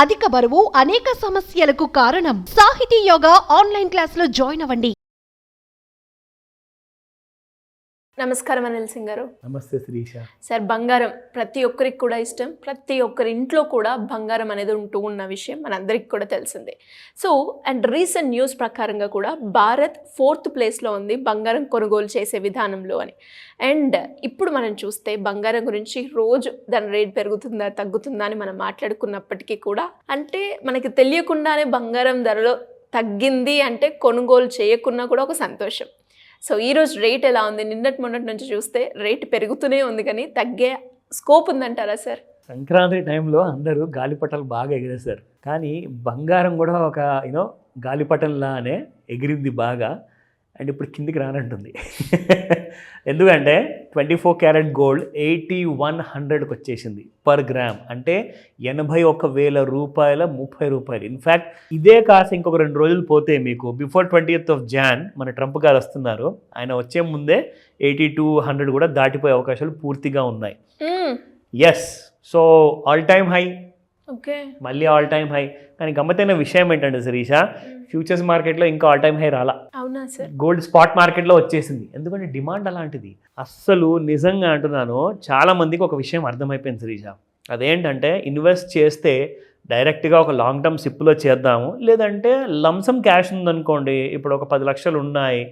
అధిక బరువు అనేక సమస్యలకు కారణం. సాహితీ యోగా ఆన్లైన్ క్లాసులో జాయిన్ అవ్వండి. నమస్కారం అనిల్ సింగ్ గారు. నమస్తే శిరీష. సార్, బంగారం ప్రతి ఒక్కరికి కూడా ఇష్టం. ప్రతి ఒక్కరి ఇంట్లో కూడా బంగారం అనేది ఉంటూ ఉన్న విషయం మనందరికీ కూడా తెలిసిందే. సో అండ్ రీసెంట్ న్యూస్ ప్రకారంగా కూడా భారత్ 4th ప్లేస్లో ఉంది బంగారం కొనుగోలు చేసే విధానంలో అని. అండ్ ఇప్పుడు మనం చూస్తే బంగారం గురించి రోజు దాని రేట్ పెరుగుతుందా తగ్గుతుందా అని మనం మాట్లాడుకున్నప్పటికీ కూడా అంటే మనకి తెలియకుండానే బంగారం ధరలో తగ్గింది అంటే కొనుగోలు చేయకున్నా కూడా ఒక సంతోషం. సో ఈరోజు రేట్ ఎలా ఉంది? మొన్నటి నుంచి చూస్తే రేట్ పెరుగుతూనే ఉంది, కానీ తగ్గే స్కోప్ ఉందంటారా సార్? సంక్రాంతి టైంలో అందరూ గాలిపటాలు బాగా ఎగిరేశారు, కానీ బంగారం కూడా ఒక గాలిపటంలానే ఎగిరింది బాగా. అండ్ ఇప్పుడు కిందికి రానంటుంది. ఎందుకంటే 24 క్యారెట్ గోల్డ్ 8100కి వచ్చేసింది పర్ గ్రామ్, అంటే 81,000 రూపాయల 30 రూపాయలు. ఇన్ఫ్యాక్ట్ ఇదే కాస్త ఇంకొక 2 రోజులు పోతే మీకు బిఫోర్ 20th of Jan మన ట్రంప్ గారు వస్తున్నారు, ఆయన వచ్చే ముందే 8200 కూడా దాటిపోయే అవకాశాలు పూర్తిగా ఉన్నాయి. Yes, so all time high, okay, మళ్ళీ ఆల్ టైమ్ హై. కానీ గమ్మతైన విషయం ఏంటంటే శిరీష, ఫ్యూచర్స్ మార్కెట్లో ఇంకా ఆల్ టైమ్ హై రాలా. అవునా సార్? గోల్డ్ స్పాట్ మార్కెట్లో వచ్చేసింది, ఎందుకంటే డిమాండ్ అలాంటిది. అస్సలు నిజంగా అంటున్నాను, చాలా మందికి ఒక విషయం అర్థమైపోయింది శిరీష. అదేంటంటే ఇన్వెస్ట్ చేస్తే డైరెక్ట్గా ఒక లాంగ్ టర్మ్ సిప్లో చేద్దాము, లేదంటే లంసమ్ క్యాష్ ఉందనుకోండి. ఇప్పుడు ఒక 10 లక్షలు ఉన్నాయి,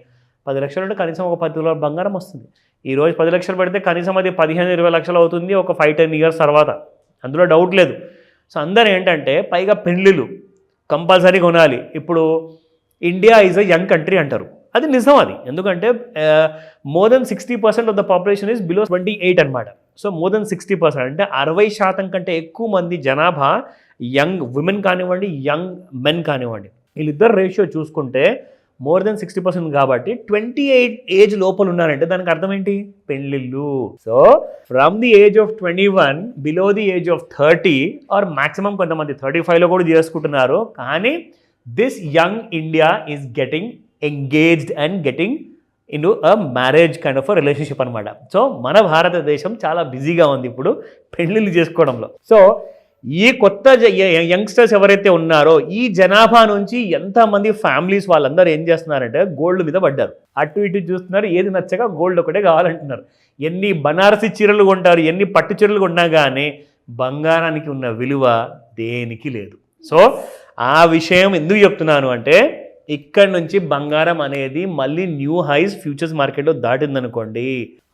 10 లక్షలు అంటే కనీసం ఒక 10 తులాల బంగారం వస్తుంది. ఈరోజు 10 లక్షలు పెడితే కనీసం అది 15-20 లక్షలు అవుతుంది ఒక 5-10 ఇయర్స్ తర్వాత, అందులో డౌట్ లేదు. సో అందరూ ఏంటంటే పైగా పెళ్ళిళ్ళు కంపల్సరీ కొనాలి. ఇప్పుడు India is a young country అంటారు, అది నిజం. అది ఎందుకంటే more than 60% of the population is below 28 అనమాట. సో మోర్ దెన్ 60% అంటే 60% కంటే ఎక్కువ మంది జనాభా యంగ్ విమెన్ కానివ్వండి, యంగ్ మెన్ కానివ్వండి, వీళ్ళిద్దరు రేషియో చూసుకుంటే మోర్ దెన్ 60% కాబట్టి 28 ఏజ్ లోపల ఉన్నారంటే దానికి అర్థం ఏంటి? పెళ్ళిళ్ళు. So from the age of 21 below the age of 30 or maximum కొంతమంది 35లో కూడా చేసుకుంటున్నారు. కానీ this young India is getting engaged and getting in a marriage kind of a relationship అనమాట. సో మన భారతదేశం చాలా బిజీగా ఉంది ఇప్పుడు పెళ్ళిళ్ళు చేసుకోవడంలో. సో ఈ కొత్త యంగ్స్టర్స్ ఎవరైతే ఉన్నారో ఈ జనాభా నుంచి ఎంతమంది ఫ్యామిలీస్ వాళ్ళందరూ ఏం చేస్తున్నారంటే గోల్డ్ మీద పడ్డారు. అటు ఇటు చూస్తున్నారు, ఏది నచ్చక గోల్డ్ ఒకటే కావాలంటున్నారు. ఎన్ని బనారసి చీరలు కొంటారు, ఎన్ని పట్టు చీరలు కొన్నా కానీ బంగారానికి ఉన్న విలువ దేనికి లేదు. సో ఆ విషయం ఎందుకు చెప్తున్నాను అంటే, ఇక్కడ నుంచి బంగారం అనేది మళ్ళీ న్యూ హైస్ ఫ్యూచర్స్ మార్కెట్లో దాటిందనుకోండి,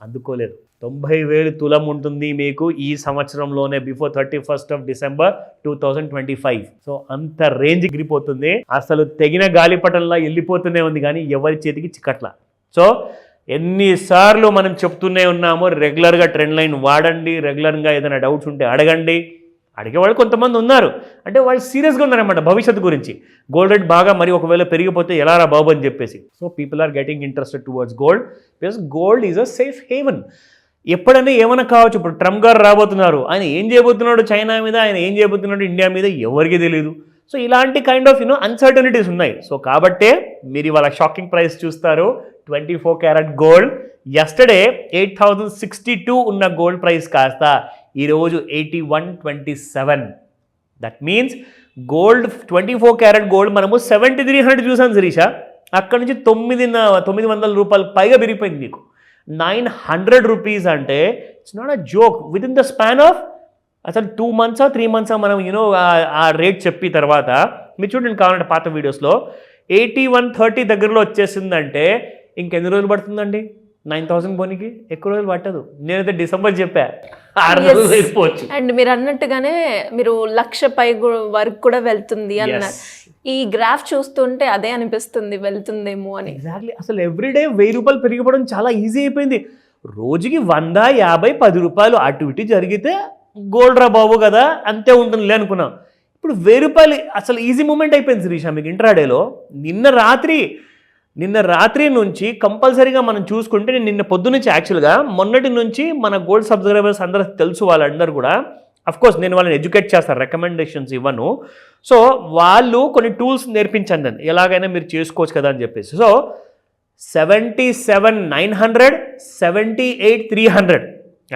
అందుకోలేదు. 90,000 తులం ఉంటుంది మీకు ఈ సంవత్సరంలోనే, before 31st of December 2025. So అంత రేంజ్ ఎగిరిపోతుంది. అసలు తెగిన గాలిపటంలా వెళ్ళిపోతూనే ఉంది, కానీ ఎవరి చేతికి చిక్కట్ల. సో ఎన్నిసార్లు మనం చెప్తూనే ఉన్నామో, రెగ్యులర్గా ట్రెండ్ లైన్ వాడండి, రెగ్యులర్గా ఏదైనా డౌట్స్ ఉంటే అడగండి. అడిగేవాళ్ళు కొంతమంది ఉన్నారు, అంటే వాళ్ళు సీరియస్గా ఉన్నారన్నమాట భవిష్యత్తు గురించి. గోల్డ్ రేట్ బాగా మరి ఒకవేళ పెరిగిపోతే ఎలా రా బాబు అని చెప్పేసి. So people are getting interested towards gold because gold is a safe haven. ఎప్పుడైనా ఏమైనా కావచ్చు. ఇప్పుడు ట్రంప్ గారు రాబోతున్నారు, ఆయన ఏం చేయబోతున్నాడు చైనా మీద, ఆయన ఏం చేయబోతున్నాడు ఇండియా మీద ఎవరికి తెలియదు. సో ఇలాంటి కైండ్ ఆఫ్ అన్సర్టనిటీస్ ఉన్నాయి. సో కాబట్టే మీరు ఇవాళ షాకింగ్ ప్రైస్ చూస్తారు. 24 క్యారెట్ గోల్డ్ ఎస్టర్డే 8,062 ఉన్న గోల్డ్ ప్రైస్ కాస్త ఈరోజు 8127. That means gold 24 carat gold మనము 7,300 చూసాం శిరీష. అక్కడ నుంచి 900 రూపాయలు పైగా పెరిగిపోయింది మీకు. 900 రూపీస్ అంటే it's not a joke. With in the span of అసలు 2 months 3 months మనం ఆ రేట్ చెప్పి తర్వాత మీరు చూడండి కావాలంటే పాత వీడియోస్లో 8130 దగ్గరలో వచ్చేసిందంటే ఇంకెన్ని రోజులు పడుతుందండి 9,000 పోనీకి? ఎక్కువ రోజులు పట్టదు. నేనైతే డిసెంబర్ చెప్పా, 6 రోజులు వెళ్ళిపోవచ్చు. అండ్ మీరు అన్నట్టుగానే మీరు 1,00,000 పై వరకు కూడా వెళ్తుంది అన్నారు. ఈ గ్రాఫ్ చూస్తుంటే అదే అనిపిస్తుంది, వెళ్తుందేమో అని. ఎగ్జాక్ట్లీ. అసలు ఎవ్రీడే 1,000 రూపాయలు పెరిగిపోవడం చాలా ఈజీ అయిపోయింది. రోజుకి 100, 50, 10 రూపాయలు అటు ఇటు జరిగితే గోల్డ్ రా బాబు కదా అంతే ఉంటుందిలే అనుకున్నాం. ఇప్పుడు 1,000 రూపాయలు అసలు ఈజీ మూమెంట్ అయిపోయింది శిరీష మీకు ఇంట్రాడేలో. నిన్న రాత్రి నుంచి కంపల్సరీగా మనం చూసుకుంటే, నేను నిన్న పొద్దు నుంచి యాక్చువల్గా మొన్నటి నుంచి మన గోల్డ్ సబ్స్క్రైబర్స్ అందరూ తెలుసు, వాళ్ళందరూ కూడా అఫ్కోర్స్ నేను వాళ్ళని ఎడ్యుకేట్ చేస్తాను, రికమెండేషన్స్ ఇవ్వను. సో వాళ్ళు కొన్ని టూల్స్ నేర్పించండి నన్ను, ఎలాగైనా మీరు చేసుకోవచ్చు కదా అని చెప్పేసి. సో 77,900, 78,300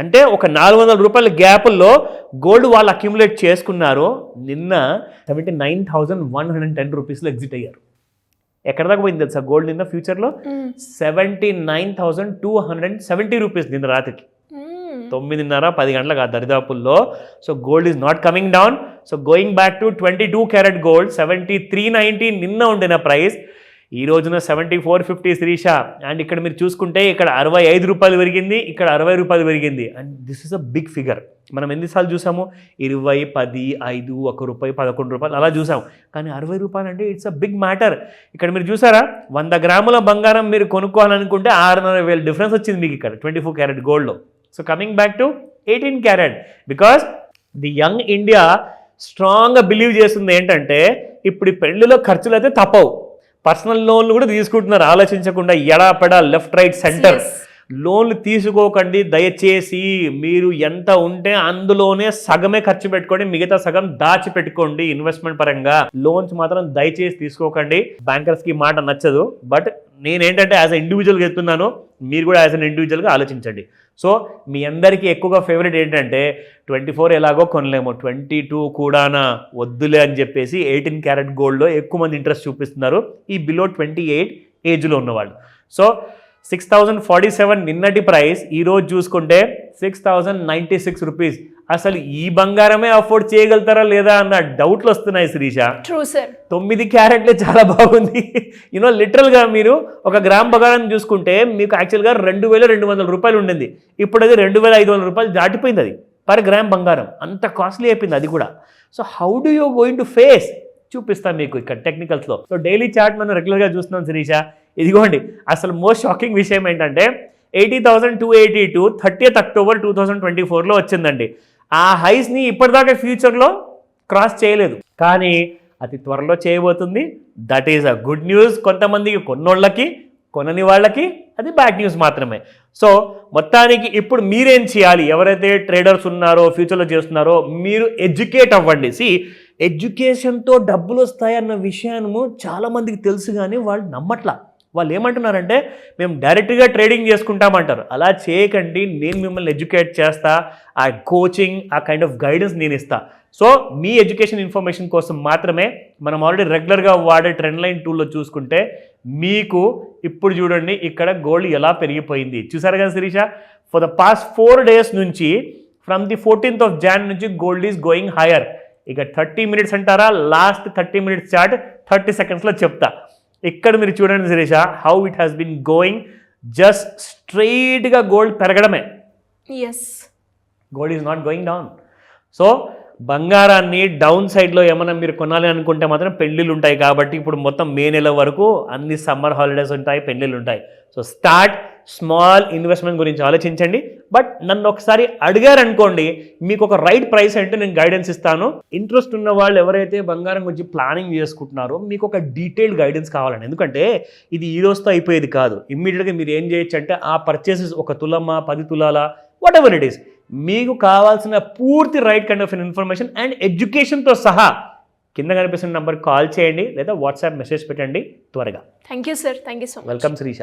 అంటే ఒక 400 రూపాయల గ్యాపుల్లో గోల్డ్ వాళ్ళు అక్యుములేట్ చేసుకున్నారు. నిన్న 79,110 రూపీస్లో ఎగ్జిట్ అయ్యారు. ఎక్కడ దాకా పోయింది తెలుసా గోల్డ్ నిన్న ఫ్యూచర్లో? 79,270 రూపీస్ నిన్న రాత్రికి. 9:30-10 గంటలకు ఆ దరిదాపుల్లో. So gold is not coming down. So going back to 22 carat gold 7390 నిన్న ఉండిన ప్రైస్, ఈ రోజున 7450 శ్రీష. అండ్ ఇక్కడ మీరు చూసుకుంటే ఇక్కడ 65 రూపాయలు పెరిగింది, ఇక్కడ 60 రూపాయలు పెరిగింది. And this is a big figure. మనం ఎన్నిసార్లు చూసాము? 20, 10, 5, 1 రూపాయి, 11 రూపాయలు అలా చూసాం. కానీ 60 రూపాయలు అంటే ఇట్స్ అ బిగ్ మ్యాటర్. ఇక్కడ మీరు చూసారా 100 గ్రాముల బంగారం మీరు కొనుక్కోవాలనుకుంటే 6,500 డిఫరెన్స్ వచ్చింది మీకు ఇక్కడ 24 క్యారెట్ గోల్డ్లో. So coming back to 18 carrot, because the young India స్ట్రాంగ్గా బిలీవ్ చేస్తుంది ఏంటంటే ఇప్పుడు ఈ పెళ్లిలో ఖర్చులు అయితే తప్పవు. పర్సనల్ లోన్లు కూడా తీసుకుంటున్నారు ఆలోచించకుండా, ఎడాపెడా లెఫ్ట్ రైట్ సెంటర్. లోన్లు తీసుకోకండి దయచేసి. మీరు ఎంత ఉంటే అందులోనే సగమే ఖర్చు పెట్టుకోండి, మిగతా సగం దాచిపెట్టుకోండి ఇన్వెస్ట్మెంట్ పరంగా. లోన్స్ మాత్రం దయచేసి తీసుకోకండి. బ్యాంకర్స్కి మాట నచ్చదు. బట్ నేనేంటంటే యాజ్ అ ఇండివిజువల్గా చెప్తున్నాను, మీరు కూడా యాజ్ అన్ ఇండివిజువల్గా ఆలోచించండి. సో మీ అందరికీ ఎక్కువగా ఫేవరెట్ ఏంటంటే 24 ఎలాగో కొనలేము, 22 కూడానా వద్దులే అని చెప్పేసి 18 క్యారెట్ గోల్డ్లో ఎక్కువ మంది ఇంట్రెస్ట్ చూపిస్తున్నారు ఈ బిలో 28 ఏజ్లో ఉన్నవాళ్ళు. సో 6,047 నిన్నటి ప్రైస్, ఈరోజు చూసుకుంటే 6,096 రూపీస్. అసలు ఈ బంగారమే అఫోర్డ్ చేయగలుగుతారా లేదా అన్న డౌట్లు వస్తున్నాయి శ్రీష. True sir. 9 క్యారెట్లే చాలా బాగుంది. లిటరల్గా మీరు ఒక గ్రామ్ బంగారం చూసుకుంటే మీకు యాక్చువల్గా 2,200 రూపాయలు ఉండింది. ఇప్పుడు అది 2,500 రూపాయలు దాటిపోయింది అది పర్ గ్రామ్ బంగారం. అంత కాస్ట్లీ అయిపోయింది అది కూడా. So how do you going to face చూపిస్తాను మీకు ఇక్కడ టెక్నికల్స్లో. సో డైలీ చార్ట్ మనం రెగ్యులర్గా చూస్తున్నాం శ్రీష. ఇదిగోండి అసలు మోస్ట్ షాకింగ్ విషయం ఏంటంటే 80,282 30th అక్టోబర్ 2024లో వచ్చిందండి. ఆ హైస్ని ఇప్పటిదాకా ఫ్యూచర్లో క్రాస్ చేయలేదు, కానీ అతి త్వరలో చేయబోతుంది. That is a good news. కొంతమందికి, కొన్నోళ్ళకి, కొనని వాళ్ళకి అది బ్యాడ్ న్యూస్ మాత్రమే. సో మొత్తానికి ఇప్పుడు మీరేం చేయాలి? ఎవరైతే ట్రేడర్స్ ఉన్నారో, ఫ్యూచర్లో చేస్తున్నారో, మీరు ఎడ్యుకేట్ అవ్వండి. ఎడ్యుకేషన్తో డబ్బులు వస్తాయన్న విషయము చాలామందికి తెలుసు, కానీ వాళ్ళు నమ్మట్లా. వాళ్ళు ఏమంటున్నారంటే మేము డైరెక్ట్గా ట్రేడింగ్ చేసుకుంటామంటారు. అలా చేయకండి, నేను మిమ్మల్ని ఎడ్యుకేట్ చేస్తా. ఆ కోచింగ్, ఆ కైండ్ ఆఫ్ గైడెన్స్ నేను ఇస్తా. సో మీ ఎడ్యుకేషన్ ఇన్ఫర్మేషన్ కోసం మాత్రమే మనం ఆల్రెడీ రెగ్యులర్గా వాడే ట్రెండ్ లైన్ టూల్లో చూసుకుంటే మీకు ఇప్పుడు చూడండి ఇక్కడ గోల్డ్ ఎలా పెరిగిపోయింది చూసారు కదా Shirisha. For the past 4 days నుంచి from the 14th of Jan నుంచి గోల్డ్ ఈజ్ గోయింగ్ హైయర్. ఇక 30 minutes అంటారా, లాస్ట్ 30 minutes చార్ట్ 30 secondsలో చెప్తా. ఇక్కడ మీరు చూడండి Shirisha, how it has been going. Just స్ట్రైట్గా గోల్డ్ పెరగడమే. Gold is not going down. So బంగారాన్ని డౌన్ సైడ్లో ఏమైనా మీరు కొనాలి అనుకుంటే మాత్రం పెళ్ళిళ్ళు ఉంటాయి. కాబట్టి ఇప్పుడు మొత్తం మే నెల వరకు అన్ని సమ్మర్ హాలిడేస్ ఉంటాయి, పెళ్ళిళ్ళు ఉంటాయి. సో స్టార్ట్ స్మాల్ ఇన్వెస్ట్మెంట్ గురించి ఆలోచించండి. బట్ నన్ను ఒకసారి అడిగారనుకోండి, మీకు ఒక రైట్ ప్రైస్ అంటే నేను గైడెన్స్ ఇస్తాను. ఇంట్రెస్ట్ ఉన్న వాళ్ళు ఎవరైతే బంగారం గురించి ప్లానింగ్ చేసుకుంటున్నారో మీకు ఒక డీటెయిల్డ్ గైడెన్స్ కావాలండి. ఎందుకంటే ఇది ఈ రోజుతో అయిపోయేది కాదు. ఇమ్మీడియట్గా మీరు ఏం చేయొచ్చు అంటే ఆ పర్చేసెస్ 1 తులమా 10 తులాల వాట్ ఎవర్ ఇట్ ఈస్, మీకు కావాల్సిన పూర్తి right kind of information and ఎడ్యుకేషన్తో సహా కింద కనిపిస్తున్న నెంబర్కి కాల్ చేయండి లేదా వాట్సాప్ మెసేజ్ పెట్టండి త్వరగా. Thank you sir. Thank you so much. Welcome Srisha.